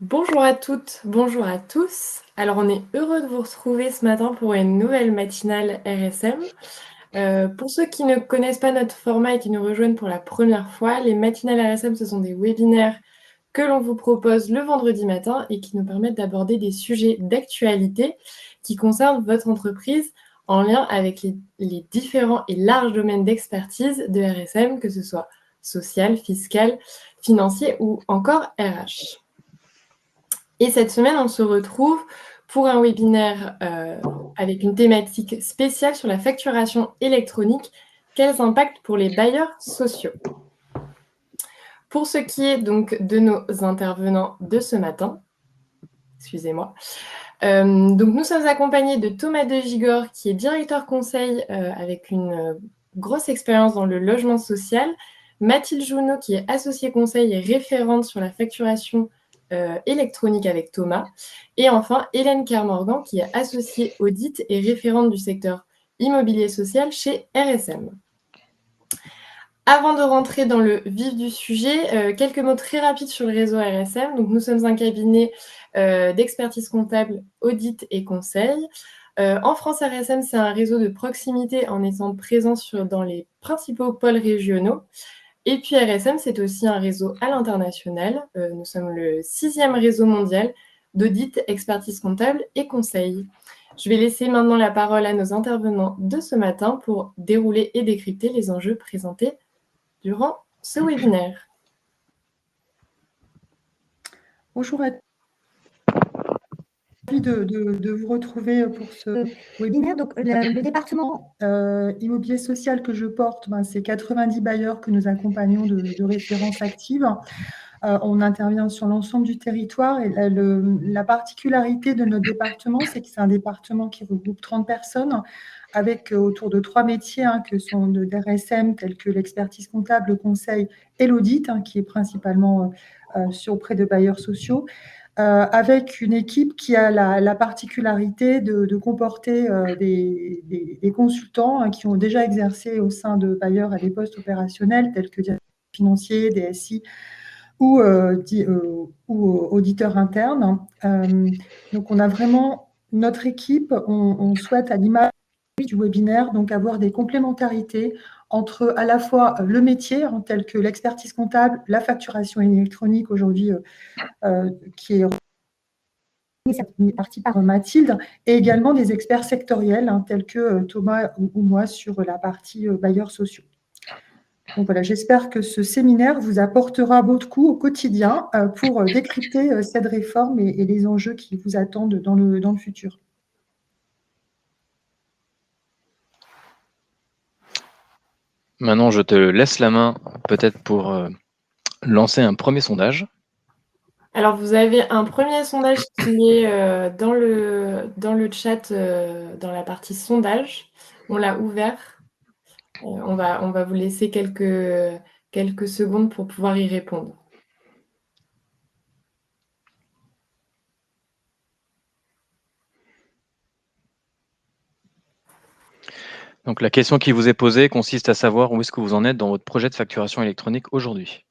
Bonjour à toutes, bonjour à tous. Alors on est heureux de vous retrouver ce matin pour une nouvelle matinale RSM. Pour ceux qui ne connaissent pas notre format et qui nous rejoignent pour la première fois, les matinales RSM, ce sont des webinaires que l'on vous propose le vendredi matin et qui nous permettent d'aborder des sujets d'actualité qui concernent votre entreprise en lien avec les différents et larges domaines d'expertise de RSM, que ce soit social, fiscal, financier ou encore RH. Et cette semaine, on se retrouve pour un webinaire avec une thématique spéciale sur la facturation électronique. Quels impacts pour les bailleurs sociaux? Pour ce qui est donc de nos intervenants de ce matin, excusez-moi, donc nous sommes accompagnés de Thomas de Gigord, qui est directeur conseil avec une grosse expérience dans le logement social, Mathilde Jounot, qui est associée conseil et référente sur la facturation électronique avec Thomas, et enfin Hélène Kermorgan, qui est associée audit et référente du secteur immobilier social chez RSM. Avant de rentrer dans le vif du sujet, quelques mots très rapides sur le réseau RSM. Donc, nous sommes un cabinet d'expertise comptable, audit et conseil. En France, RSM, c'est un réseau de proximité en étant présent dans les principaux pôles régionaux. Et puis RSM, c'est aussi un réseau à l'international. Nous sommes le 6e réseau mondial d'audit, expertise comptable et conseil. Je vais laisser maintenant la parole à nos intervenants de ce matin pour dérouler et décrypter les enjeux présentés durant ce webinaire. Bonjour à tous. Ravi de vous retrouver pour ce webinaire. Donc, le département immobilier social que je porte, c'est 90 bailleurs que nous accompagnons de référence active. On intervient sur l'ensemble du territoire et la particularité de notre département, c'est que c'est un département qui regroupe 30 personnes avec autour de 3 métiers que sont de RSM, tels que l'expertise comptable, le conseil et l'audit, qui est principalement auprès de bailleurs sociaux. Avec une équipe qui a la particularité de comporter des consultants qui ont déjà exercé au sein de bailleurs à des postes opérationnels tels que financiers, DSI ou auditeurs internes. Donc, on a vraiment notre équipe, on souhaite à l'image du webinaire, donc avoir des complémentarités entre à la fois le métier, tel que l'expertise comptable, la facturation électronique aujourd'hui, qui est partie par Mathilde, et également des experts sectoriels tels que Thomas ou moi sur la partie bailleurs sociaux. Donc voilà, j'espère que ce séminaire vous apportera beaucoup au quotidien pour décrypter cette réforme et les enjeux qui vous attendent dans le futur. Maintenant, je te laisse la main peut-être pour lancer un premier sondage. Alors, vous avez un premier sondage qui est dans le chat, dans la partie sondage. On l'a ouvert. On va vous laisser quelques secondes pour pouvoir y répondre. Donc, la question qui vous est posée consiste à savoir où est-ce que vous en êtes dans votre projet de facturation électronique aujourd'hui.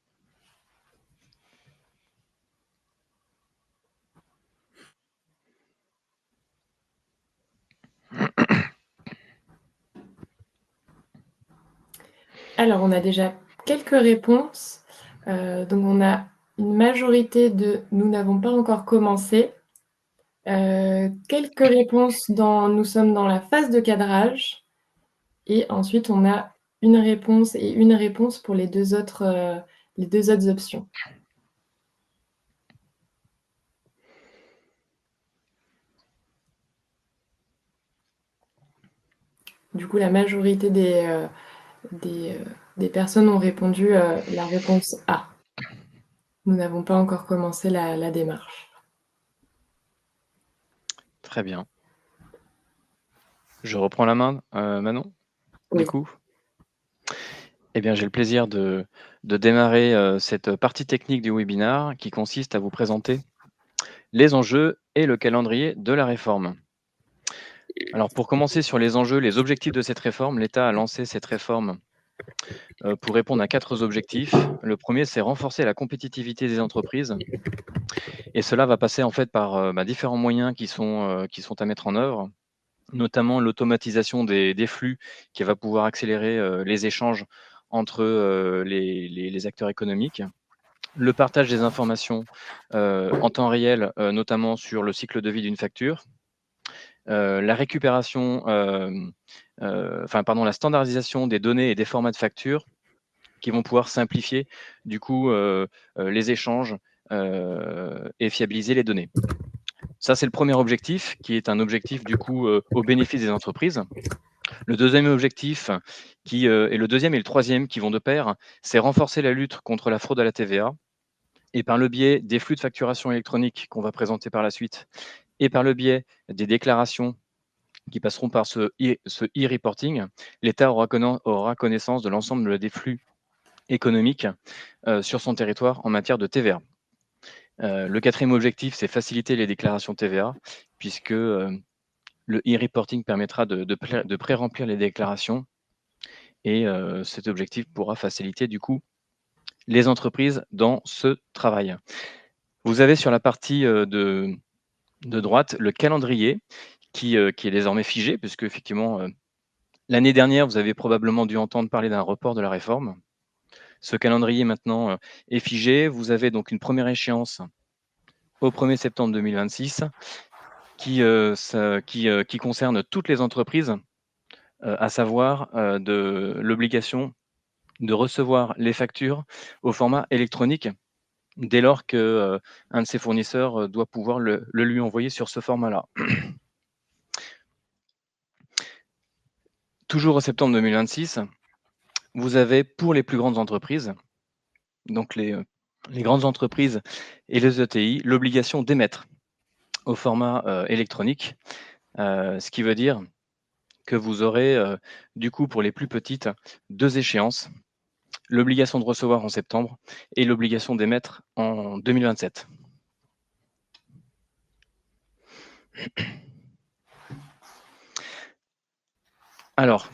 Alors, on a déjà quelques réponses. Donc, on a une majorité de « nous n'avons pas encore commencé ». Quelques réponses nous sommes dans la phase de cadrage. Et ensuite, on a une réponse et une réponse pour les deux autres options. Du coup, la majorité des personnes ont répondu la réponse A. Nous n'avons pas encore commencé la démarche. Très bien. Je reprends la main, Manon, Oui. du coup. Eh bien, j'ai le plaisir de démarrer cette partie technique du webinaire qui consiste à vous présenter les enjeux et le calendrier de la réforme. Alors, pour commencer sur les enjeux, les objectifs de cette réforme, l'État a lancé cette réforme pour répondre à 4 objectifs. Le premier, c'est renforcer la compétitivité des entreprises Et cela va passer en fait par différents moyens qui sont à mettre en œuvre, notamment l'automatisation des flux qui va pouvoir accélérer les échanges entre les acteurs économiques, le partage des informations en temps réel, notamment sur le cycle de vie d'une facture, la récupération, la standardisation des données et des formats de facture qui vont pouvoir simplifier du coup les échanges et fiabiliser les données. Ça, c'est le premier objectif, qui est un objectif du coup au bénéfice des entreprises. Le deuxième objectif, et le deuxième et le troisième qui vont de pair, c'est renforcer la lutte contre la fraude à la TVA. Et par le biais des flux de facturation électronique qu'on va présenter par la suite, et par le biais des déclarations qui passeront par ce e-reporting, l'État aura connaissance de l'ensemble des flux économiques sur son territoire en matière de TVA. Le quatrième objectif, c'est faciliter les déclarations TVA, puisque le e-reporting permettra de pré-remplir les déclarations, et cet objectif pourra faciliter du coup les entreprises dans ce travail. Vous avez sur la partie de droite le calendrier qui est désormais figé, puisque effectivement, l'année dernière, vous avez probablement dû entendre parler d'un report de la réforme. Ce calendrier maintenant est figé. Vous avez donc une première échéance au 1er septembre 2026 qui concerne toutes les entreprises, à savoir de l'obligation de recevoir les factures au format électronique dès lors qu'un de ses fournisseurs doit pouvoir le lui envoyer sur ce format-là. Toujours au septembre 2026, vous avez pour les plus grandes entreprises, donc les grandes entreprises et les ETI, l'obligation d'émettre au format électronique, ce qui veut dire que vous aurez du coup pour les plus petites 2 échéances, l'obligation de recevoir en septembre et l'obligation d'émettre en 2027. Alors,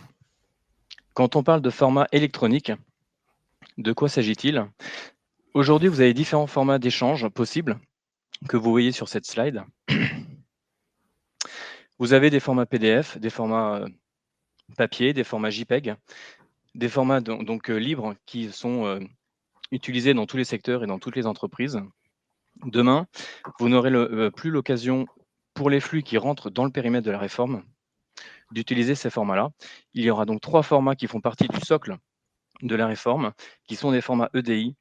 quand on parle de format électronique, de quoi s'agit-il? Aujourd'hui, vous avez différents formats d'échange possibles que vous voyez sur cette slide. Vous avez des formats PDF, des formats papier, des formats JPEG, des formats donc libres qui sont utilisés dans tous les secteurs et dans toutes les entreprises. Demain, vous n'aurez plus l'occasion, pour les flux qui rentrent dans le périmètre de la réforme, d'utiliser ces formats-là. Il y aura donc 3 formats qui font partie du socle de la réforme, qui sont des formats EDI,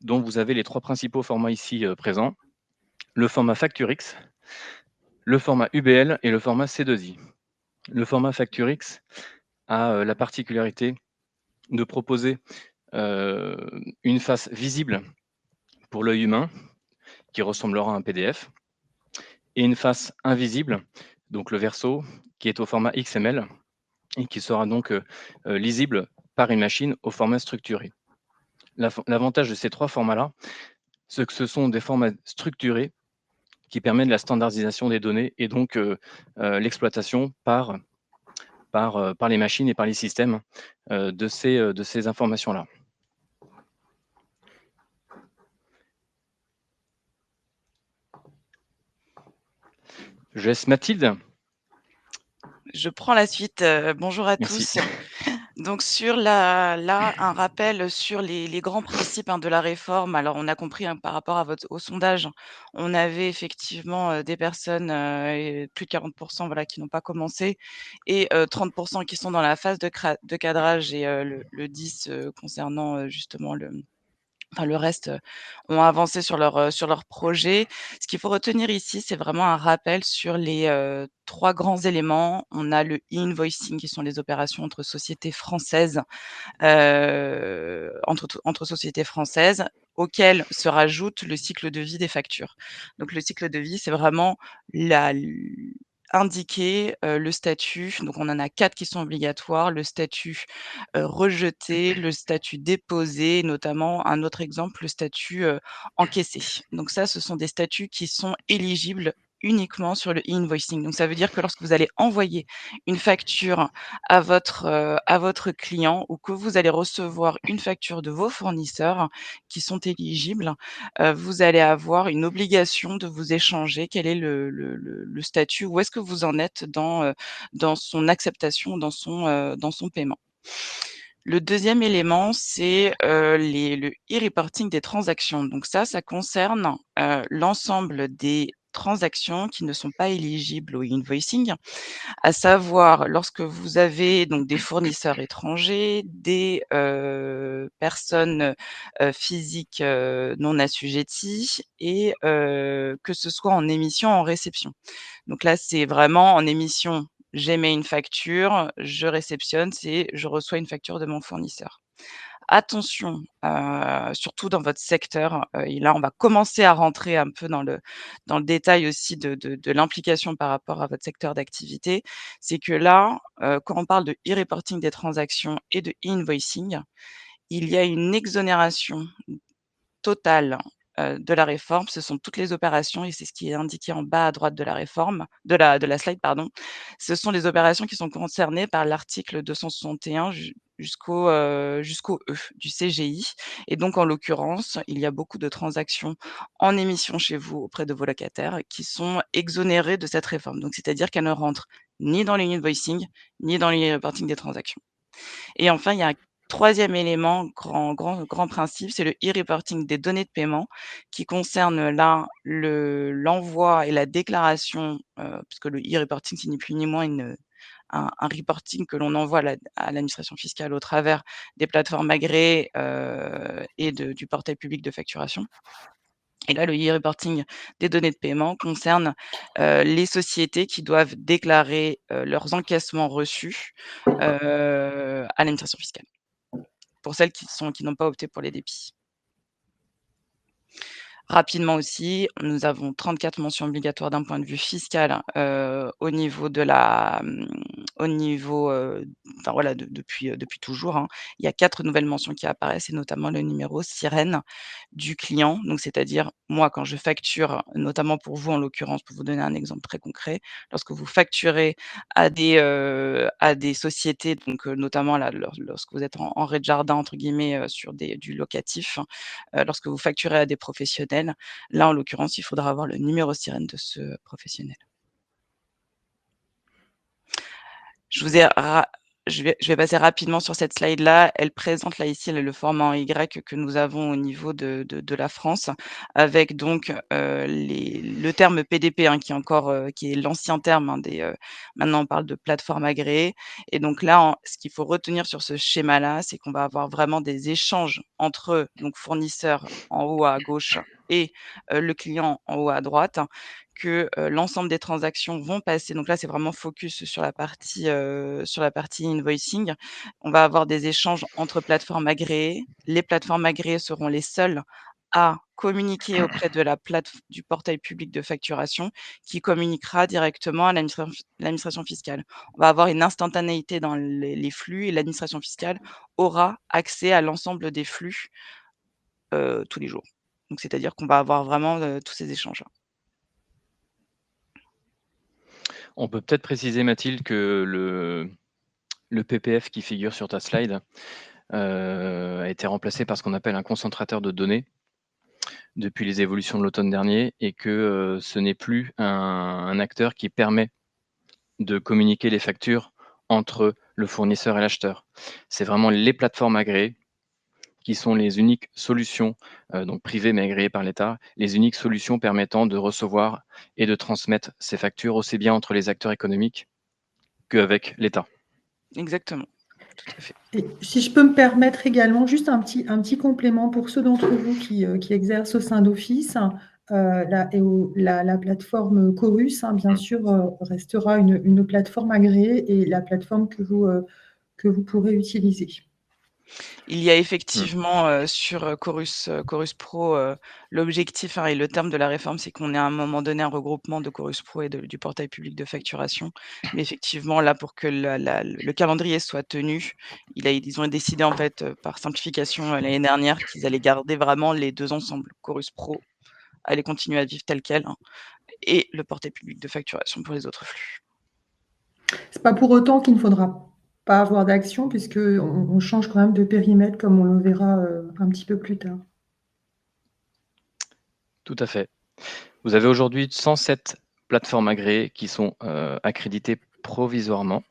dont vous avez les 3 principaux formats ici présents, le format FactureX, le format UBL et le format C2I. Le format FactureX a la particularité de proposer une face visible pour l'œil humain, qui ressemblera à un PDF, et une face invisible, donc le verso, qui est au format XML, et qui sera donc lisible par une machine au format structuré. L'avantage de ces 3 formats-là, c'est que ce sont des formats structurés qui permettent la standardisation des données et donc l'exploitation par les machines et par les systèmes de ces informations-là. Je laisse Mathilde. Je prends la suite. Bonjour à Merci. tous. Donc un rappel sur les grands principes, de la réforme. Alors on a compris, par rapport au sondage, on avait effectivement, des personnes, et plus de 40 voilà, qui n'ont pas commencé, et 30 qui sont dans la phase de cadrage, et le 10 concernant justement le reste, ont avancé sur leur projet. Ce qu'il faut retenir ici, c'est vraiment un rappel sur les 3 grands éléments. On a le e-invoicing, qui sont les opérations entre sociétés françaises, entre sociétés françaises, auxquelles se rajoute le cycle de vie des factures. Donc le cycle de vie, c'est vraiment indiquer le statut. Donc on en a 4 qui sont obligatoires: le statut rejeté, le statut déposé, notamment un autre exemple, le statut encaissé. Donc ça, ce sont des statuts qui sont éligibles uniquement sur le e-invoicing. Donc ça veut dire que lorsque vous allez envoyer une facture à votre client ou que vous allez recevoir une facture de vos fournisseurs qui sont éligibles, vous allez avoir une obligation de vous échanger quel est le statut, où est-ce que vous en êtes dans son acceptation, dans son paiement. Le deuxième élément, c'est, le e-reporting des transactions. Donc ça concerne, l'ensemble des transactions qui ne sont pas éligibles au invoicing, à savoir lorsque vous avez donc des fournisseurs étrangers, des, personnes, physiques, non assujetties et que ce soit en émission, en réception. Donc là, c'est vraiment en émission, j'émets une facture, je réceptionne, c'est je reçois une facture de mon fournisseur. Attention, surtout dans votre secteur, et là, on va commencer à rentrer un peu dans le détail aussi de l'implication par rapport à votre secteur d'activité. C'est que là, quand on parle de e-reporting des transactions et de e-invoicing, il y a une exonération totale, de la réforme. Ce sont toutes les opérations et c'est ce qui est indiqué en bas à droite de la réforme de la slide, pardon. Ce sont les opérations qui sont concernées par l'article 261 jusqu'au E du CGI et donc en l'occurrence, il y a beaucoup de transactions en émission chez vous auprès de vos locataires qui sont exonérées de cette réforme. Donc c'est-à-dire qu'elles ne rentrent ni dans les invoicing, ni dans les reporting des transactions. Et enfin, il y a un troisième élément, grand principe, c'est le e-reporting des données de paiement qui concerne là l'envoi et la déclaration, puisque le e-reporting, c'est ni plus ni moins un reporting que l'on envoie à l'administration fiscale au travers des plateformes agréées, et du portail public de facturation. Et là, le e-reporting des données de paiement concerne, les sociétés qui doivent déclarer, leurs encaissements reçus, à l'administration fiscale, pour celles qui n'ont pas opté pour les dépits. Rapidement aussi, nous avons 34 mentions obligatoires d'un point de vue fiscal, au niveau enfin voilà, depuis toujours, hein. Il y a 4 nouvelles mentions qui apparaissent et notamment le numéro sirène du client. Donc c'est-à-dire, moi, quand je facture, notamment pour vous en l'occurrence, pour vous donner un exemple très concret, lorsque vous facturez à des sociétés, donc notamment là, lorsque vous êtes en rez-de-jardin entre guillemets, sur du locatif, lorsque vous facturez à des professionnels, là, en l'occurrence, il faudra avoir le numéro sirène de ce professionnel. Je vais passer rapidement sur cette slide-là. Elle présente là, ici, le format en Y que nous avons au niveau de la France avec donc, le terme PDP, hein, qui est l'ancien terme, hein, maintenant on parle de plateforme agréée et donc là, ce qu'il faut retenir sur ce schéma-là, c'est qu'on va avoir vraiment des échanges entre donc fournisseurs en haut à gauche et le client en haut à droite, que, l'ensemble des transactions vont passer donc là, c'est vraiment focus sur la partie invoicing. On va avoir des échanges entre plateformes agréées. Les plateformes agréées seront les seules à communiquer auprès de du portail public de facturation qui communiquera directement à l'administration fiscale. On va avoir une instantanéité dans les flux et l'administration fiscale aura accès à l'ensemble des flux, tous les jours. Donc c'est-à-dire qu'on va avoir vraiment, tous ces échanges-là. On peut peut-être préciser, Mathilde, que le PPF qui figure sur ta slide a été remplacé par ce qu'on appelle un concentrateur de données depuis les évolutions de l'automne dernier et que ce n'est plus un acteur qui permet de communiquer les factures entre le fournisseur et l'acheteur. C'est vraiment les plateformes agréées qui sont les uniques solutions, donc privées mais agréées par l'État, les uniques solutions permettant de recevoir et de transmettre ces factures aussi bien entre les acteurs économiques qu'avec l'État. Exactement, tout à fait. Et si je peux me permettre également, juste un petit complément pour ceux d'entre vous qui exercent au sein d'Office, la plateforme Chorus, hein, bien sûr, restera une plateforme agréée et la plateforme que vous pourrez utiliser. Il y a effectivement, sur, Chorus Pro, l'objectif, hein, et le terme de la réforme, c'est qu'on ait à un moment donné un regroupement de Chorus Pro et du portail public de facturation. Mais effectivement, là, pour que le calendrier soit tenu, ils ont décidé en fait, par simplification, l'année dernière qu'ils allaient garder vraiment les 2 ensemble. Chorus Pro allait continuer à vivre tel quel, hein, et le portail public de facturation pour les autres flux. C'est pas pour autant qu'il ne faudra pas avoir d'action, puisqu'on change quand même de périmètre, comme on le verra un petit peu plus tard. Tout à fait. Vous avez aujourd'hui 107 plateformes agréées qui sont accréditées provisoirement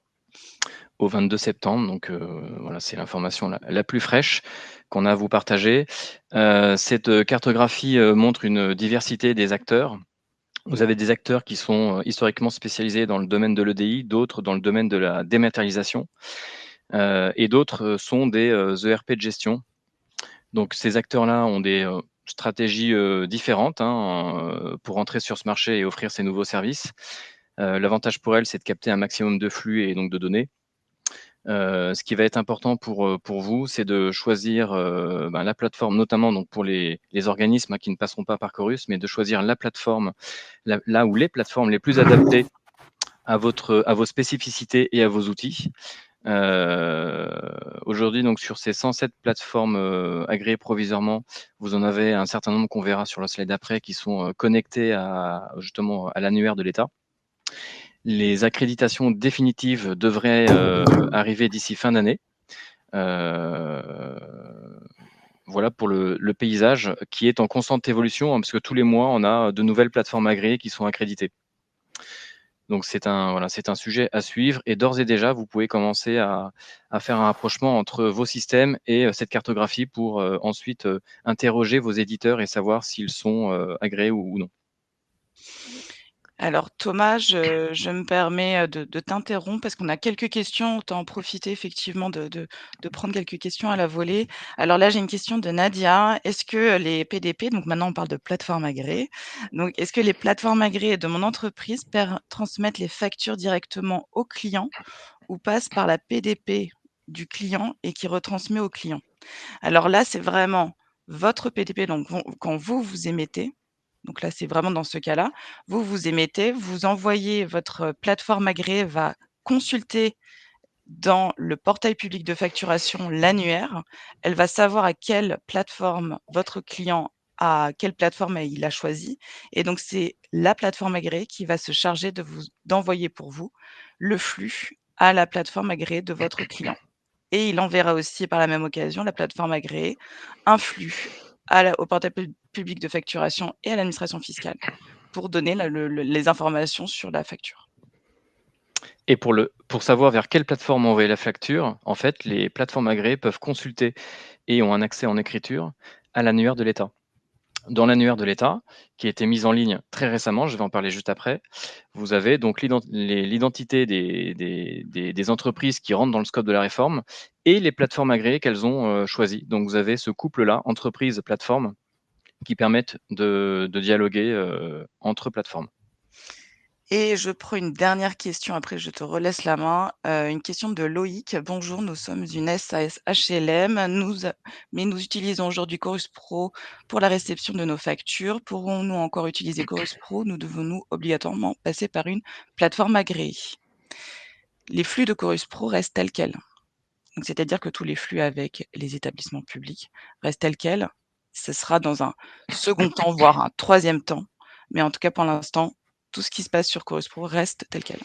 au 22 septembre. Donc voilà, c'est l'information la plus fraîche qu'on a à vous partager. Cette cartographie montre une diversité des acteurs. Vous avez des acteurs qui sont historiquement spécialisés dans le domaine de l'EDI, d'autres dans le domaine de la dématérialisation, et d'autres sont des ERP de gestion. Donc ces acteurs-là ont des stratégies différentes pour entrer sur ce marché et offrir ces nouveaux services. L'avantage pour elles, c'est de capter un maximum de flux et donc de données. Ce qui va être important pour vous, c'est de choisir la plateforme, notamment donc pour les organismes qui ne passeront pas par Chorus, mais de choisir la plateforme, là où les plateformes les plus adaptées à vos spécificités et à vos outils. Aujourd'hui, donc sur ces 107 plateformes agréées provisoirement, vous en avez un certain nombre qu'on verra sur le slide d'après qui sont connectées justement à l'annuaire de l'État. Les accréditations définitives devraient arriver d'ici fin d'année. Voilà pour le paysage qui est en constante évolution, parce que tous les mois, on a de nouvelles plateformes agréées qui sont accréditées. Donc c'est un sujet à suivre, et d'ores et déjà, vous pouvez commencer à faire un rapprochement entre vos systèmes et cette cartographie pour ensuite interroger vos éditeurs et savoir s'ils sont agréés ou non. Alors Thomas, je me permets de t'interrompre parce qu'on a quelques questions. Autant en profiter effectivement de prendre quelques questions à la volée. Alors là, j'ai une question de Nadia. Est-ce que les PDP, donc maintenant on parle de plateformes agréées, donc est-ce que les plateformes agréées de mon entreprise transmettent les factures directement au client ou passent par la PDP du client et qui retransmet au client? Alors là, c'est vraiment votre PDP, donc quand vous émettez, donc là, c'est vraiment dans ce cas-là, vous émettez, vous envoyez votre plateforme agréée va consulter dans le portail public de facturation l'annuaire. Elle va savoir à quelle plateforme votre client quelle plateforme il a choisi, et donc c'est la plateforme agréée qui va se charger d'envoyer pour vous le flux à la plateforme agréée de votre client. Et il enverra aussi par la même occasion, la plateforme agréée, un flux au portail public de facturation et à l'administration fiscale pour donner les informations sur la facture. Et pour savoir vers quelle plateforme envoyer la facture, en fait, les plateformes agréées peuvent consulter et ont un accès en écriture à l'annuaire de l'État. Dans l'annuaire de l'État, qui a été mise en ligne très récemment, je vais en parler juste après, vous avez donc l'identité des entreprises qui rentrent dans le scope de la réforme et les plateformes agréées qu'elles ont choisies. Donc vous avez ce couple-là, entreprise-plateforme, qui permettent de dialoguer entre plateformes. Et je prends une dernière question, après je te relaisse la main. Une question de Loïc. Bonjour, nous sommes une SAS HLM, mais nous utilisons aujourd'hui Chorus Pro pour la réception de nos factures. Pourrons-nous encore utiliser Chorus Pro? Nous devons-nous obligatoirement passer par une plateforme agréée? Les flux de Chorus Pro restent tels quels. Donc, c'est-à-dire que tous les flux avec les établissements publics restent tels quels. Ce sera dans un second temps, voire un troisième temps. Mais en tout cas, pour l'instant, tout ce qui se passe sur Chorus Pro reste tel quel.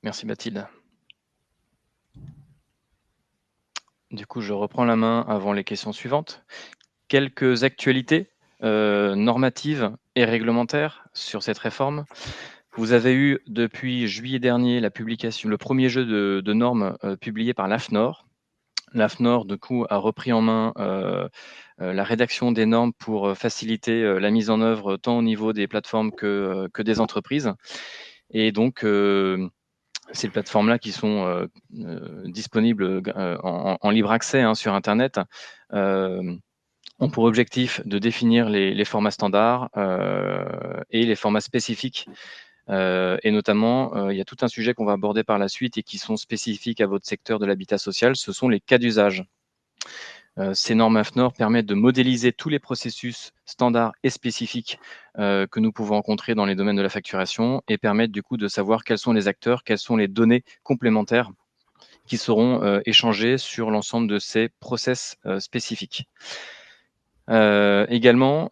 Merci Mathilde. Du coup, je reprends la main avant les questions suivantes. Quelques actualités normatives et réglementaires sur cette réforme. Vous avez eu depuis juillet dernier la publication, le premier jeu de normes publié par l'AFNOR. L'AFNOR, du coup, a repris en main la rédaction des normes pour faciliter la mise en œuvre tant au niveau des plateformes que des entreprises. Et donc, ces plateformes-là qui sont disponibles en libre accès sur Internet ont pour objectif de définir les formats standards et les formats spécifiques. Et notamment, il y a tout un sujet qu'on va aborder par la suite et qui sont spécifiques à votre secteur de l'habitat social, ce sont les cas d'usage. Ces normes AFNOR permettent de modéliser tous les processus standards et spécifiques que nous pouvons rencontrer dans les domaines de la facturation et permettent du coup de savoir quels sont les acteurs, quelles sont les données complémentaires qui seront échangées sur l'ensemble de ces process spécifiques. Également,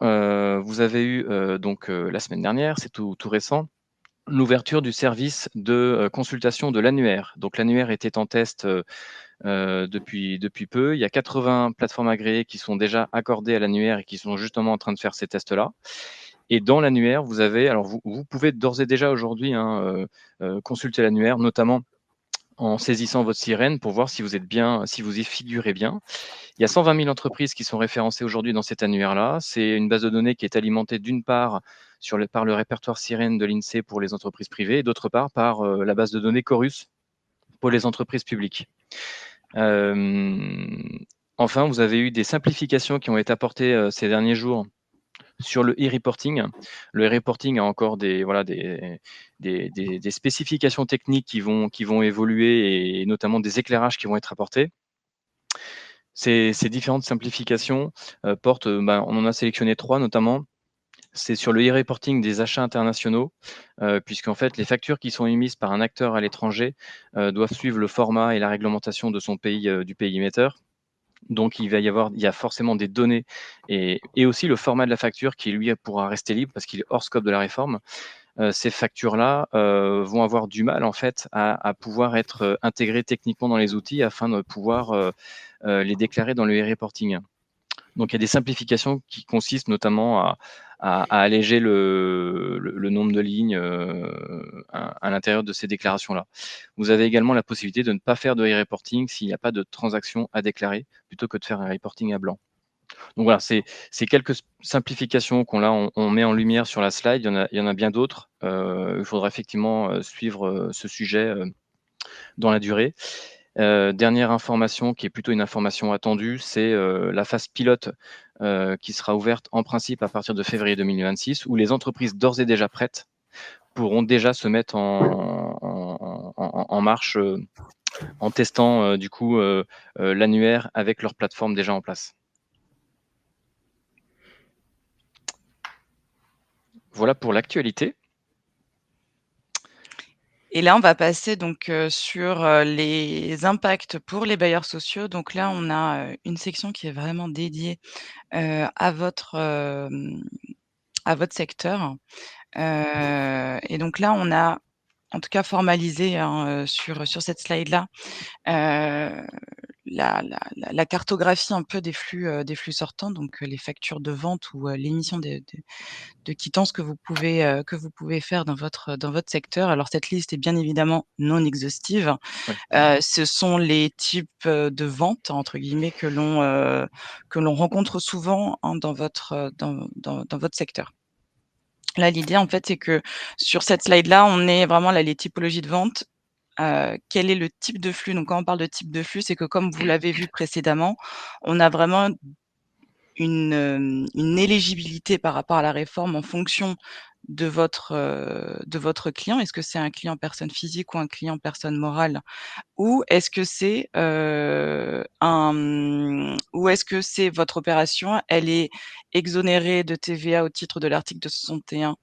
vous avez eu donc la semaine dernière, c'est tout récent, l'ouverture du service de consultation de l'annuaire. Donc l'annuaire était en test depuis peu. Il y a 80 plateformes agréées qui sont déjà accordées à l'annuaire et qui sont justement en train de faire ces tests-là. Et dans l'annuaire, vous avez, alors vous pouvez d'ores et déjà aujourd'hui consulter l'annuaire, notamment en saisissant votre sirène pour voir si vous êtes bien, si vous y figurez bien. Il y a 120 000 entreprises qui sont référencées aujourd'hui dans cet annuaire-là. C'est une base de données qui est alimentée d'une part par le répertoire sirène de l'INSEE pour les entreprises privées et d'autre part par la base de données Chorus pour les entreprises publiques. Enfin, vous avez eu des simplifications qui ont été apportées ces derniers jours sur le e-reporting. Le e-reporting a encore des spécifications techniques qui vont évoluer et notamment des éclairages qui vont être apportés. Ces différentes simplifications portent, on en a sélectionné 3 notamment. C'est sur le e-reporting des achats internationaux, puisqu'en fait, les factures qui sont émises par un acteur à l'étranger doivent suivre le format et la réglementation de son pays, du pays émetteur. Donc, il y a forcément des données et aussi le format de la facture qui, lui, pourra rester libre parce qu'il est hors scope de la réforme. Ces factures-là vont avoir du mal, en fait, à pouvoir être intégrées techniquement dans les outils afin de pouvoir les déclarer dans le e-reporting. Donc, il y a des simplifications qui consistent notamment à alléger le nombre de lignes à l'intérieur de ces déclarations-là. Vous avez également la possibilité de ne pas faire de e-reporting s'il n'y a pas de transaction à déclarer, plutôt que de faire un reporting à blanc. Donc voilà, c'est quelques simplifications on met en lumière sur la slide. Il y en a bien d'autres. Il faudra effectivement suivre ce sujet dans la durée. Dernière information qui est plutôt une information attendue, c'est la phase pilote qui sera ouverte en principe à partir de février 2026, où les entreprises d'ores et déjà prêtes pourront déjà se mettre en marche en testant du coup l'annuaire avec leur plateforme déjà en place. Voilà pour l'actualité. Et là, on va passer donc sur les impacts pour les bailleurs sociaux. Donc là, on a une section qui est vraiment dédiée à votre secteur. Et donc là, on a en tout cas formalisé sur cette slide-là la cartographie un peu des flux sortants, donc les factures de vente ou l'émission de quittances que vous pouvez faire dans votre secteur. Alors cette liste est bien évidemment non exhaustive. Oui. Ce sont les types de ventes entre guillemets que l'on rencontre souvent dans votre secteur. Là, l'idée en fait, c'est que sur cette slide-là, on est vraiment là les typologies de vente. Quel est le type de flux? Donc quand on parle de type de flux, c'est que comme vous l'avez vu précédemment, on a vraiment une éligibilité par rapport à la réforme en fonction de votre client. Est-ce que c'est un client personne physique ou un client personne morale? Ou est-ce que c'est, votre opération, elle est exonérée de TVA au titre de l'article 261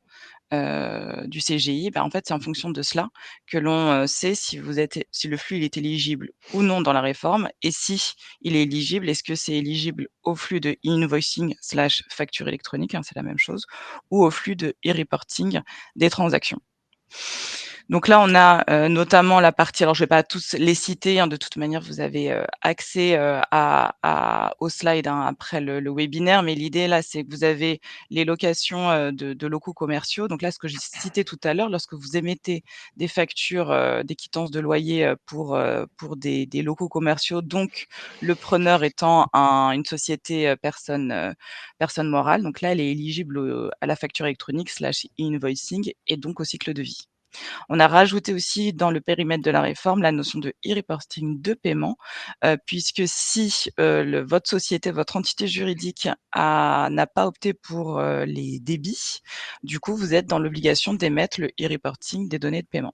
du CGI? En fait, c'est en fonction de cela que l'on sait si le flux il est éligible ou non dans la réforme, et si il est éligible, est-ce que c'est éligible au flux de e-invoicing/facture électronique, c'est la même chose, ou au flux de e-reporting des transactions. Donc là, on a notamment la partie, alors je vais pas tous les citer, de toute manière, vous avez accès aux slides après le webinaire, mais l'idée là, c'est que vous avez les locations de locaux commerciaux. Donc là, ce que j'ai cité tout à l'heure, lorsque vous émettez des factures, des quittances de loyer pour des locaux commerciaux, donc le preneur étant une société personne morale, donc là, elle est éligible à la facture électronique /e-invoicing et donc au cycle de vie. On a rajouté aussi dans le périmètre de la réforme la notion de e-reporting de paiement, puisque si votre société, votre entité juridique n'a pas opté pour les débits, du coup, vous êtes dans l'obligation d'émettre le e-reporting des données de paiement.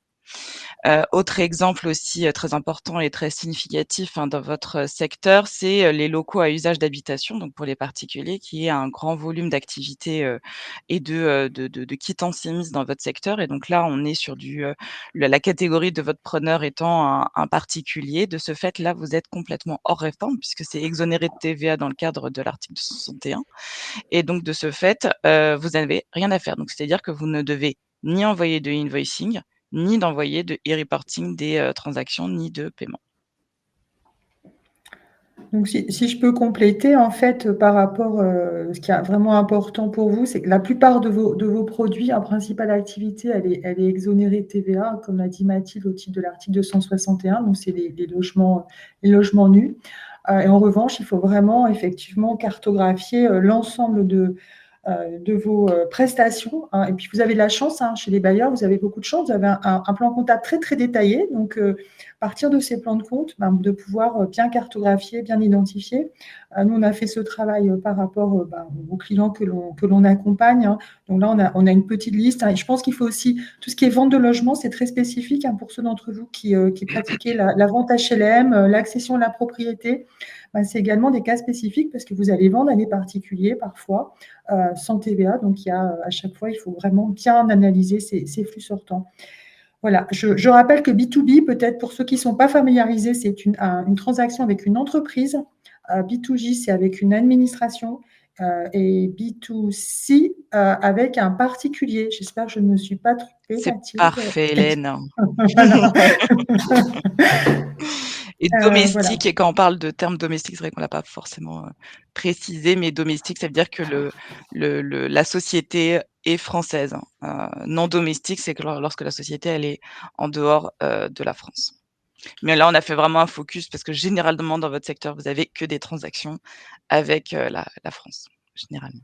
Autre exemple aussi très important et très significatif dans votre secteur, c'est les locaux à usage d'habitation, donc pour les particuliers, qui est un grand volume d'activités et de quittances émises dans votre secteur. Et donc là, on est sur la catégorie de votre preneur étant un particulier. De ce fait, là, vous êtes complètement hors réforme puisque c'est exonéré de TVA dans le cadre de l'article 261. Et donc, de ce fait, vous n'avez rien à faire. Donc, c'est-à-dire que vous ne devez ni envoyer de invoicing, ni d'envoyer de e-reporting des transactions, ni de paiement. Donc, si je peux compléter, en fait, par rapport, ce qui est vraiment important pour vous, c'est que la plupart de vos produits, en principale activité, elle est exonérée de TVA, comme l'a dit Mathilde au titre de l'article 261, donc c'est les logements nus. Et en revanche, il faut vraiment, effectivement, cartographier l'ensemble de vos prestations. Et puis, vous avez de la chance, chez les bailleurs, vous avez beaucoup de chance. Vous avez un plan comptable très, très détaillé. Donc, à partir de ces plans de compte, de pouvoir bien cartographier, bien identifier. Nous, on a fait ce travail par rapport aux clients que l'on accompagne. Donc là, on a une petite liste. Et je pense qu'il faut aussi, tout ce qui est vente de logement, c'est très spécifique pour ceux d'entre vous qui pratiquez la vente HLM, l'accession à la propriété. C'est également des cas spécifiques parce que vous allez vendre à des particuliers parfois sans TVA. Donc, à chaque fois, il faut vraiment bien analyser ces flux sortants. Voilà, je rappelle que B2B, peut-être pour ceux qui ne sont pas familiarisés, c'est une transaction avec une entreprise. B2J, c'est avec une administration. Et B2C, avec un particulier. J'espère que je ne me suis pas trompée, C'est Mathilde. parfait, Hélène. Voilà. Et domestique, et quand on parle de terme domestique, c'est vrai qu'on ne l'a pas forcément précisé, mais domestique, ça veut dire que la société est française. Non domestique, c'est que lorsque la société, elle est en dehors de la France. Mais là, on a fait vraiment un focus parce que généralement, dans votre secteur, vous n'avez que des transactions avec la France, généralement.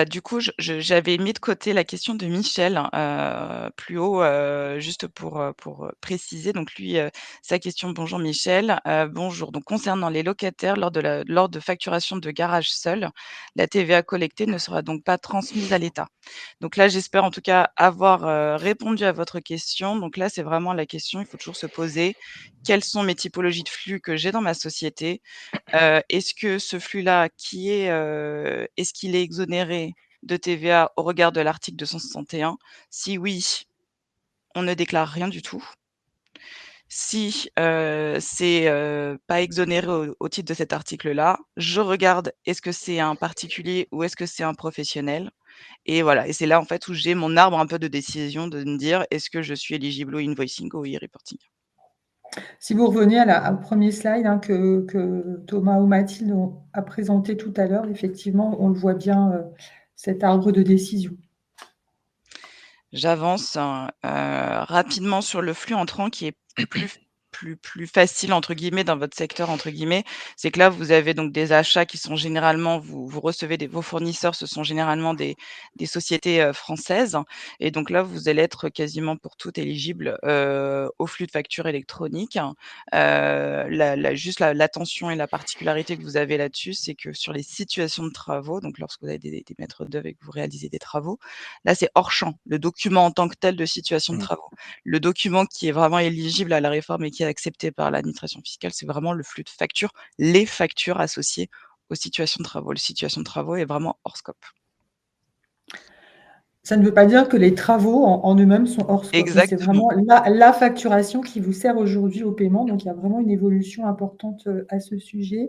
Du coup, j'avais mis de côté la question de Michel, plus haut, juste pour préciser. Donc lui, sa question: «Bonjour Michel, bonjour. Donc concernant les locataires lors de facturation de garage seul, la TVA collectée ne sera donc pas transmise à l'État». Donc là, j'espère en tout cas avoir répondu à votre question. Donc là, c'est vraiment la question, il faut toujours se poser: quelles sont mes typologies de flux que j'ai dans ma société? Est-ce que ce flux-là est-ce qu'il est exonéré de TVA au regard de l'article 261? Si oui, on ne déclare rien du tout. Si, c'est pas exonéré au titre de cet article-là, je regarde est-ce que c'est un particulier ou est-ce que c'est un professionnel? Et voilà, et c'est là, en fait, où j'ai mon arbre un peu de décision de me dire: «Est-ce que je suis éligible au invoicing ou au e-reporting?» Si vous revenez au premier slide que Thomas ou Mathilde a présenté tout à l'heure, effectivement, on le voit bien, cet arbre de décision. J'avance rapidement sur le flux entrant qui est plus «facile» entre guillemets dans votre secteur entre guillemets. C'est que là, vous avez donc des achats qui sont généralement vous recevez vos fournisseurs, ce sont généralement des sociétés françaises, et donc là, vous allez être quasiment pour toutes éligibles au flux de factures électroniques. L'attention et la particularité que vous avez là-dessus, c'est que sur les situations de travaux, donc lorsque vous avez des maîtres d'œuvre et que vous réalisez des travaux, là, c'est hors champ, le document en tant que tel de situation de travaux. Le document qui est vraiment éligible à la réforme et qui est accepté par l'administration fiscale, c'est vraiment le flux de factures, les factures associées aux situations de travaux. La situation de travaux est vraiment hors scope. Ça ne veut pas dire que les travaux en eux-mêmes sont hors scope. C'est Exactement. vraiment la facturation qui vous sert aujourd'hui au paiement. Donc, il y a vraiment une évolution importante à ce sujet.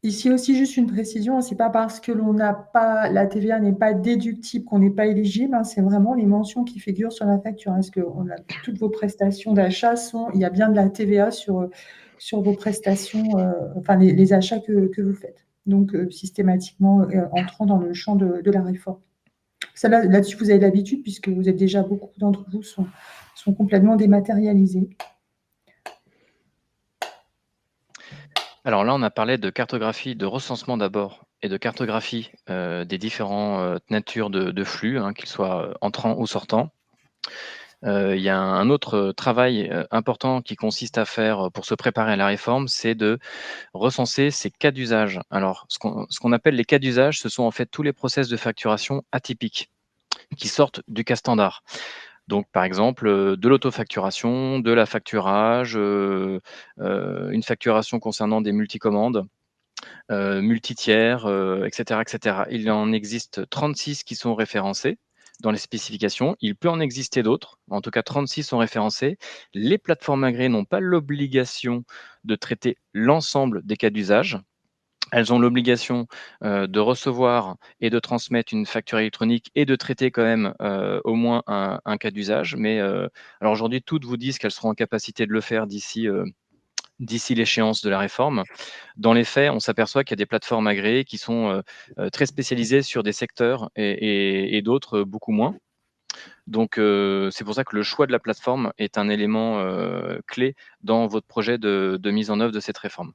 Ici aussi, juste une précision, c'est pas parce que la TVA n'est pas déductible qu'on n'est pas éligible, c'est vraiment les mentions qui figurent sur la facture. Est-ce que toutes vos prestations d'achat il y a bien de la TVA sur vos prestations, enfin les achats que vous faites. Donc, systématiquement entrant dans le champ de la réforme. Ça, là-dessus, vous avez l'habitude puisque vous êtes déjà, beaucoup d'entre vous sont complètement dématérialisés. Alors là, on a parlé de cartographie, de recensement d'abord, et de cartographie des différentes natures de flux, qu'ils soient entrants ou sortants. Il y a un autre travail important qui consiste à faire pour se préparer à la réforme, c'est de recenser ces cas d'usage. Alors, ce qu'on appelle les cas d'usage, ce sont en fait tous les process de facturation atypiques qui sortent du cas standard. Donc, par exemple, de l'autofacturation, de la facturage, une facturation concernant des multicommandes, multitiers, etc., etc. Il en existe 36 qui sont référencés dans les spécifications. Il peut en exister d'autres. En tout cas, 36 sont référencés. Les plateformes agréées n'ont pas l'obligation de traiter l'ensemble des cas d'usage. Elles ont l'obligation de recevoir et de transmettre une facture électronique et de traiter quand même au moins un cas d'usage. Mais alors aujourd'hui, toutes vous disent qu'elles seront en capacité de le faire d'ici l'échéance de la réforme. Dans les faits, on s'aperçoit qu'il y a des plateformes agréées qui sont très spécialisées sur des secteurs et d'autres beaucoup moins. Donc, c'est pour ça que le choix de la plateforme est un élément clé dans votre projet de mise en œuvre de cette réforme.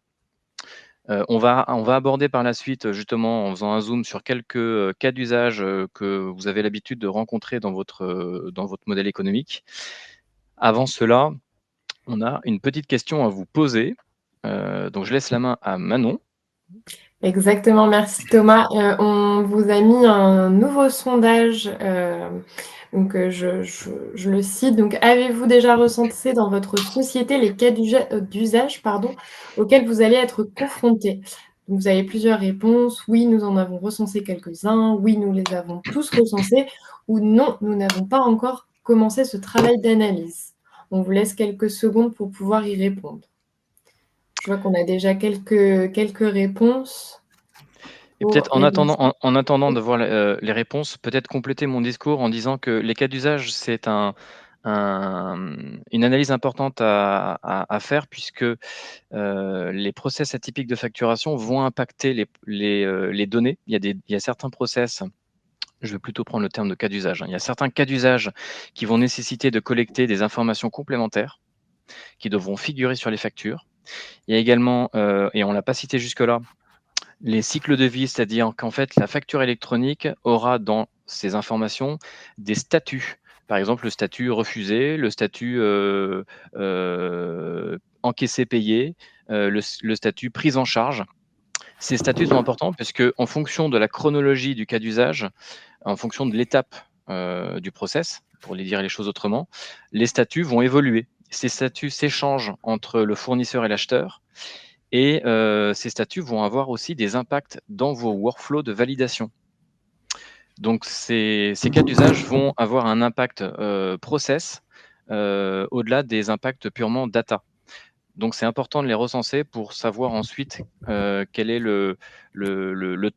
On va aborder par la suite, justement, en faisant un zoom sur quelques cas d'usage que vous avez l'habitude de rencontrer dans votre modèle économique. Avant cela, on a une petite question à vous poser. Donc, je laisse la main à Manon. Exactement, merci Thomas. On vous a mis un nouveau sondage, donc je le cite. Donc, avez-vous déjà recensé dans votre société les cas d'usage, auxquels vous allez être confrontés? Donc, vous avez plusieurs réponses. Oui, nous en avons recensé quelques-uns. Oui, nous les avons tous recensés. Ou non, nous n'avons pas encore commencé ce travail d'analyse. On vous laisse quelques secondes pour pouvoir y répondre. Je vois qu'on a déjà quelques réponses. Et peut-être en attendant de voir les réponses, peut-être compléter mon discours en disant que les cas d'usage, c'est une analyse importante à faire puisque les process atypiques de facturation vont impacter les données. Il y a certains process, je vais plutôt prendre le terme de cas d'usage, hein. Il y a certains cas d'usage qui vont nécessiter de collecter des informations complémentaires qui devront figurer sur les factures. Il y a également, et on ne l'a pas cité jusque-là, les cycles de vie, c'est-à-dire qu'en fait, la facture électronique aura dans ces informations des statuts. Par exemple, le statut refusé, le statut encaissé payé, le statut prise en charge. Ces statuts sont importants puisque, en fonction de la chronologie du cas d'usage, en fonction de l'étape du process, pour les dire les choses autrement, les statuts vont évoluer. Ces statuts s'échangent entre le fournisseur et l'acheteur. Et ces statuts vont avoir aussi des impacts dans vos workflows de validation. Donc, ces cas d'usage vont avoir un impact process au-delà des impacts purement data. Donc, c'est important de les recenser pour savoir ensuite quel est le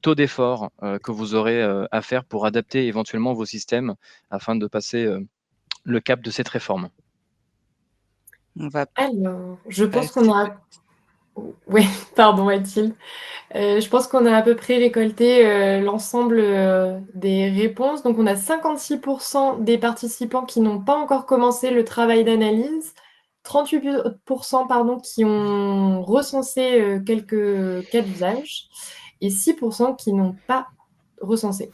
taux d'effort que vous aurez à faire pour adapter éventuellement vos systèmes afin de passer le cap de cette réforme. Alors, je pense qu'on a... Oui, pardon Mathilde. Je pense qu'on a à peu près récolté l'ensemble des réponses. Donc, on a 56% des participants qui n'ont pas encore commencé le travail d'analyse, 38% qui ont recensé quelques cas d'usage et 6% qui n'ont pas recensé.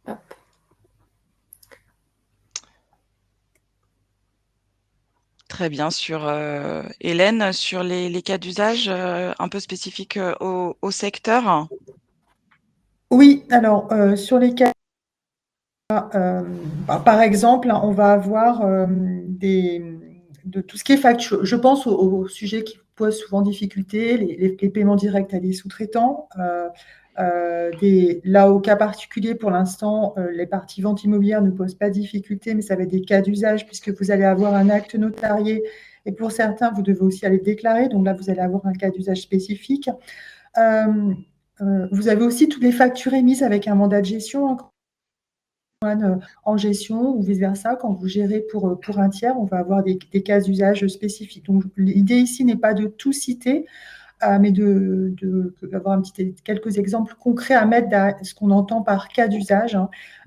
Hop. Très bien. Hélène, sur les cas d'usage un peu spécifiques au secteur. Oui, alors sur les cas, par exemple, on va avoir de tout ce qui est facture. Je pense au sujet qui pose souvent difficulté, les paiements directs à des sous-traitants. Là, au cas particulier, pour l'instant, les parties vente immobilière ne posent pas de difficulté, mais ça va être des cas d'usage puisque vous allez avoir un acte notarié et pour certains, vous devez aussi aller déclarer. Donc là, vous allez avoir un cas d'usage spécifique. Vous avez aussi toutes les factures émises avec un mandat de gestion en gestion ou vice-versa. Quand vous gérez pour un tiers, on va avoir des cas d'usage spécifiques. Donc, l'idée ici n'est pas de tout citer, mais d'avoir quelques exemples concrets à mettre à ce qu'on entend par cas d'usage.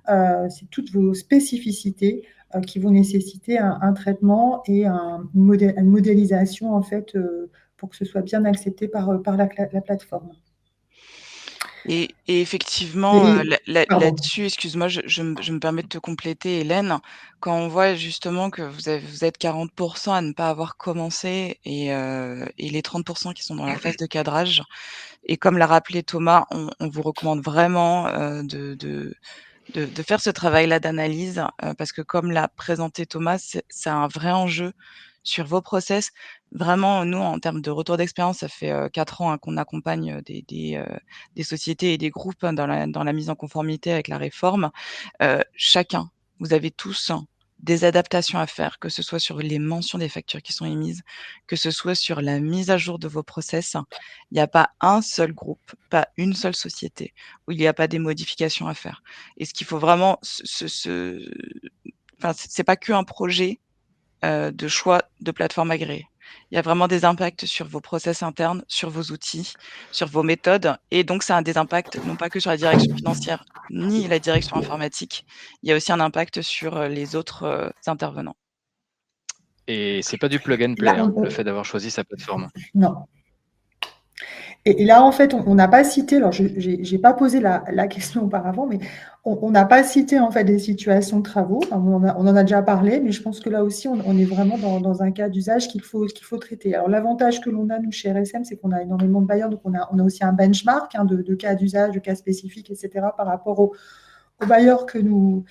C'est toutes vos spécificités qui vont nécessiter un traitement et une modélisation en fait, pour que ce soit bien accepté par la plateforme. Et effectivement, Pardon. là-dessus, excuse-moi, je me permets de te compléter, Hélène. Quand on voit justement que vous êtes 40 à ne pas avoir commencé et les 30 qui sont dans la phase de cadrage, et comme l'a rappelé Thomas, on vous recommande vraiment, de faire ce travail-là d'analyse, parce que comme l'a présenté Thomas, c'est un vrai enjeu sur vos process. Vraiment, nous, en termes de retour d'expérience, ça fait, 4 ans, hein, qu'on accompagne, des sociétés et des groupes, hein, dans la mise en conformité avec la réforme. Chacun, vous avez tous des adaptations à faire, que ce soit sur les mentions des factures qui sont émises, que ce soit sur la mise à jour de vos process. Il n'y a pas un seul groupe, pas une seule société où il n'y a pas des modifications à faire. Et ce qu'il faut vraiment enfin, c'est pas qu'un projet, de choix de plateforme agréée. Il y a vraiment des impacts sur vos process internes, sur vos outils, sur vos méthodes, et donc ça a des impacts non pas que sur la direction financière, ni la direction informatique. Il y a aussi un impact sur, les autres, intervenants. Et c'est pas du plug and play, Là, hein, le fait d'avoir choisi sa plateforme. non. Et là, en fait, on n'a pas cité, alors je n'ai pas posé la question auparavant, mais on n'a pas cité en fait des situations de travaux. Enfin, on en a déjà parlé, mais je pense que là aussi, on est vraiment dans un cas d'usage qu'il faut traiter. Alors, l'avantage que l'on a, nous, chez RSM, c'est qu'on a énormément de bailleurs, donc on a aussi un benchmark, hein, de cas d'usage, de cas spécifiques, etc., par rapport aux bailleurs que nous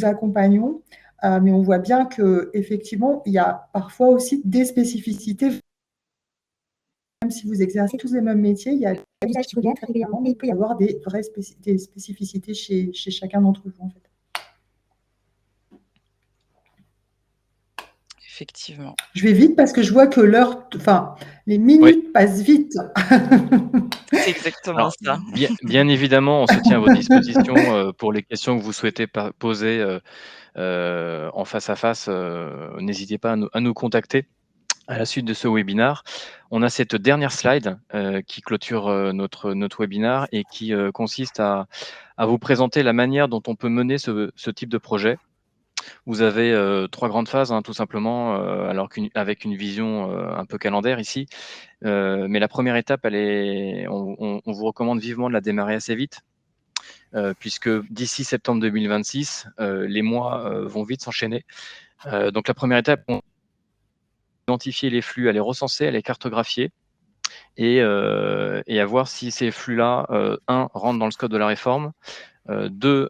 accompagnons. Mais on voit bien qu'effectivement, il y a parfois aussi des spécificités. Même si vous exercez tous les mêmes métiers, il y a des usages qui reviennent très régulièrement, mais il peut y avoir des vraies des spécificités chez chacun d'entre vous, en fait. Effectivement. Je vais vite parce que je vois que les minutes passent vite. C'est exactement ça. Bien évidemment, on se tient à votre disposition pour les questions que vous souhaitez poser en face à face. N'hésitez pas à nous contacter à la suite de ce webinar. On a cette dernière slide qui clôture notre webinar et qui consiste à vous présenter la manière dont on peut mener ce type de projet. Vous avez 3 grandes phases, hein, tout simplement, avec une vision un peu calendaire ici. Mais la première étape, on vous recommande vivement de la démarrer assez vite, puisque d'ici septembre 2026, les mois vont vite s'enchaîner. Donc la première étape, on identifier les flux, à les recenser, à les cartographier et à voir si ces flux-là, un, rentrent dans le scope de la réforme, deux,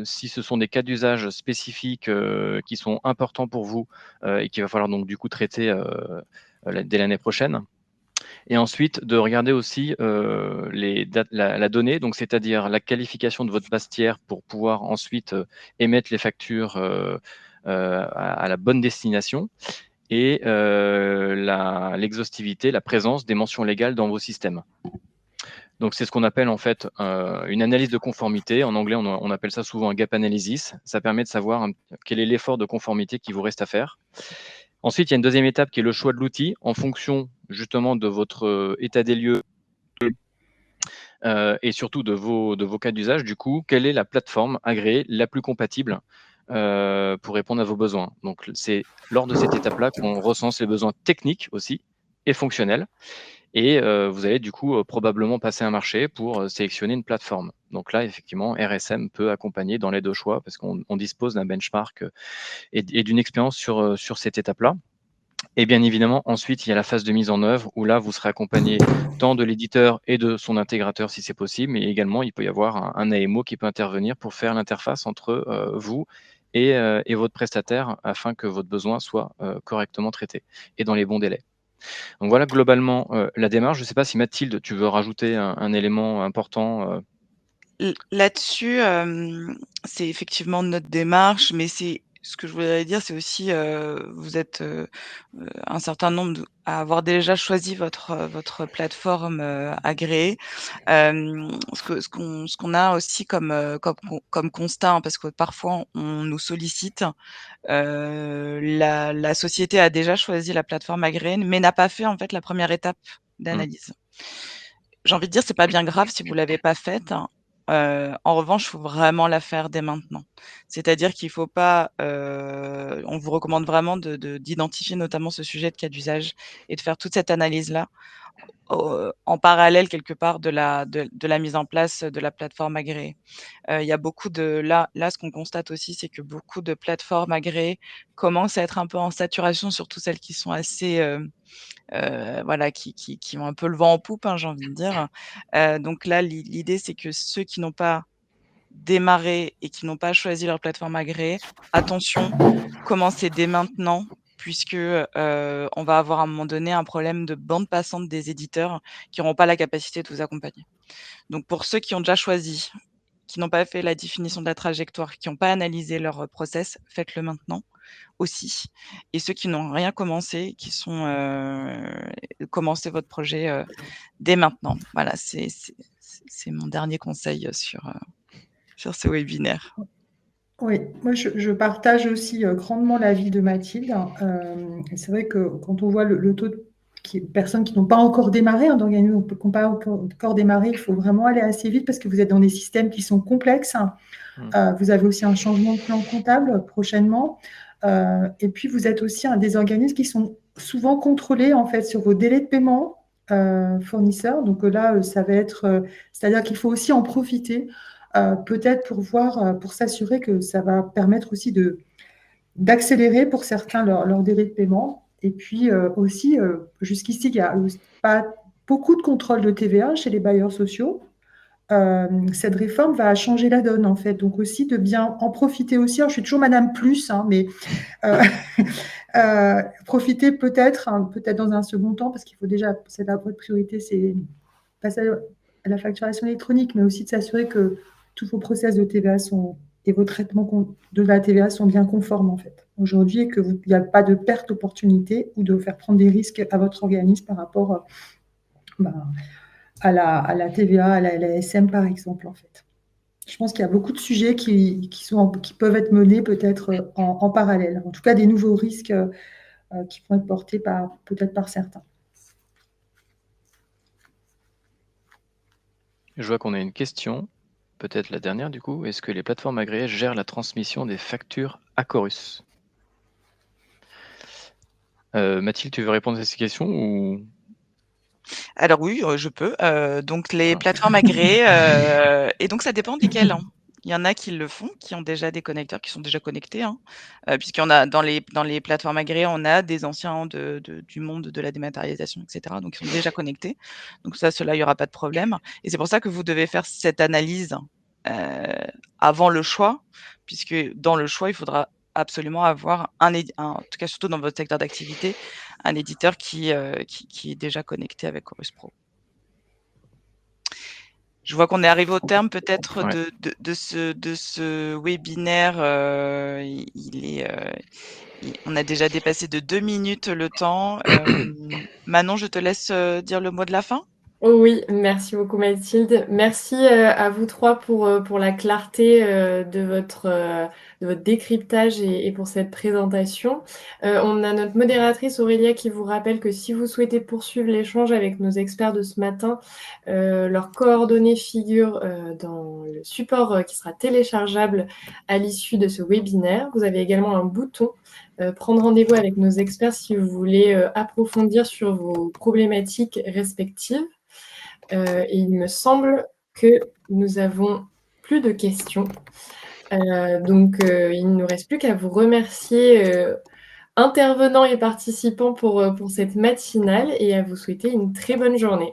si ce sont des cas d'usage spécifiques qui sont importants pour vous et qu'il va falloir donc du coup traiter dès l'année prochaine. Et ensuite, de regarder aussi la donnée, donc c'est-à-dire la qualification de votre base tiers pour pouvoir ensuite émettre les factures à la bonne destination et l'exhaustivité, la présence des mentions légales dans vos systèmes. Donc, c'est ce qu'on appelle en fait une analyse de conformité. En anglais, on appelle ça souvent un gap analysis. Ça permet de savoir quel est l'effort de conformité qui vous reste à faire. Ensuite, il y a une deuxième étape qui est le choix de l'outil en fonction justement de votre état des lieux et surtout de vos cas d'usage. Du coup, quelle est la plateforme agréée la plus compatible pour répondre à vos besoins. Donc, c'est lors de cette étape-là qu'on recense les besoins techniques aussi et fonctionnels. Et vous allez du coup probablement passer un marché pour sélectionner une plateforme. Donc là, effectivement, RSM peut accompagner dans les deux choix parce qu'on dispose d'un benchmark et d'une expérience sur cette étape-là. Et bien évidemment, ensuite, il y a la phase de mise en œuvre où là, vous serez accompagné tant de l'éditeur et de son intégrateur si c'est possible, mais également, il peut y avoir un AMO qui peut intervenir pour faire l'interface entre vous et votre prestataire afin que votre besoin soit correctement traité et dans les bons délais. Donc voilà globalement la démarche. Je ne sais pas si Mathilde, tu veux rajouter un élément important. Là-dessus, c'est effectivement notre démarche, mais ce que je voudrais dire, c'est aussi, vous êtes, un certain nombre à avoir déjà choisi votre plateforme, agréée. Ce qu'on a aussi comme constat, hein, parce que parfois on nous sollicite, la société a déjà choisi la plateforme agréée, mais n'a pas fait en fait la première étape d'analyse. J'ai envie de dire, c'est pas bien grave si vous l'avez pas faite. En revanche, il faut vraiment la faire dès maintenant. C'est-à-dire qu'il faut pas, on vous recommande vraiment d'identifier notamment ce sujet de cas d'usage et de faire toute cette analyse-là en parallèle quelque part de la mise en place de la plateforme agréée. Il y a beaucoup de là, ce qu'on constate aussi, c'est que beaucoup de plateformes agréées commencent à être un peu en saturation, surtout celles qui sont assez, voilà, qui ont un peu le vent en poupe, hein, j'ai envie de dire. Donc là, l'idée, c'est que ceux qui n'ont pas démarré et qui n'ont pas choisi leur plateforme agréée, attention, commencez dès maintenant puisque, on va avoir à un moment donné un problème de bande passante des éditeurs qui n'auront pas la capacité de vous accompagner. Donc pour ceux qui ont déjà choisi, qui n'ont pas fait la définition de la trajectoire, qui n'ont pas analysé leur process, faites-le maintenant aussi. Et ceux qui n'ont rien commencé, qui sont, commencez votre projet, dès maintenant. Voilà, c'est mon dernier conseil, sur ce webinaire. Oui, moi je partage aussi grandement l'avis de Mathilde. C'est vrai que quand on voit le taux de personnes qui n'ont pas encore démarré, d'organismes qui n'ont pas encore démarré, il faut vraiment aller assez vite parce que vous êtes dans des systèmes qui sont complexes. Vous avez aussi un changement de plan comptable prochainement. Et puis vous êtes aussi un des organismes qui sont souvent contrôlés en fait sur vos délais de paiement fournisseurs. Donc là, ça va être, c'est-à-dire qu'il faut aussi en profiter. Peut-être pour voir, pour s'assurer que ça va permettre aussi d'accélérer pour certains leur délai de paiement. Et puis aussi, jusqu'ici, il n'y a pas beaucoup de contrôle de TVA chez les bailleurs sociaux. Cette réforme va changer la donne, en fait. Donc aussi, de bien en profiter aussi. Alors, je suis toujours Madame Plus, hein, mais profiter peut-être dans un second temps, parce qu'il faut déjà, c'est votre priorité, c'est passer à la facturation électronique, mais aussi de s'assurer que tous vos process de TVA et vos traitements de la TVA sont bien conformes en fait aujourd'hui et qu'il n'y a pas de perte d'opportunité ou de faire prendre des risques à votre organisme par rapport à la TVA, à la LASM par exemple en fait. Je pense qu'il y a beaucoup de sujets qui peuvent être menés peut-être en parallèle. En tout cas, des nouveaux risques qui vont être portés peut-être par certains. Je vois qu'on a une question, peut-être la dernière du coup. Est-ce que les plateformes agréées gèrent la transmission des factures à Chorus? Mathilde, tu veux répondre à ces questions ou... Alors oui, je peux. Donc les plateformes agréées, et donc ça dépend desquelles, hein. Il y en a qui le font, qui ont déjà des connecteurs, qui sont déjà connectés, hein. Puisqu'il y en a dans les plateformes agréées, on a des anciens du monde de la dématérialisation, et cetera. Donc ils sont déjà connectés. Donc ça, ceux-là, il y aura pas de problème. Et c'est pour ça que vous devez faire cette analyse, avant le choix, puisque dans le choix, il faudra absolument avoir en tout cas surtout dans votre secteur d'activité, un éditeur qui est déjà connecté avec Chorus Pro. Je vois qu'on est arrivé au terme peut-être de ce webinaire. On a déjà dépassé de 2 minutes le temps. Manon, je te laisse dire le mot de la fin. Oh oui, merci beaucoup Mathilde. Merci à vous trois pour la clarté de votre décryptage et pour cette présentation. On a notre modératrice Aurélia qui vous rappelle que si vous souhaitez poursuivre l'échange avec nos experts de ce matin, leurs coordonnées figurent dans le support qui sera téléchargeable à l'issue de ce webinaire. Vous avez également un bouton prendre rendez-vous avec nos experts si vous voulez approfondir sur vos problématiques respectives. Et il me semble que nous avons plus de questions. Donc, il ne nous reste plus qu'à vous remercier, intervenants et participants pour cette matinale et à vous souhaiter une très bonne journée.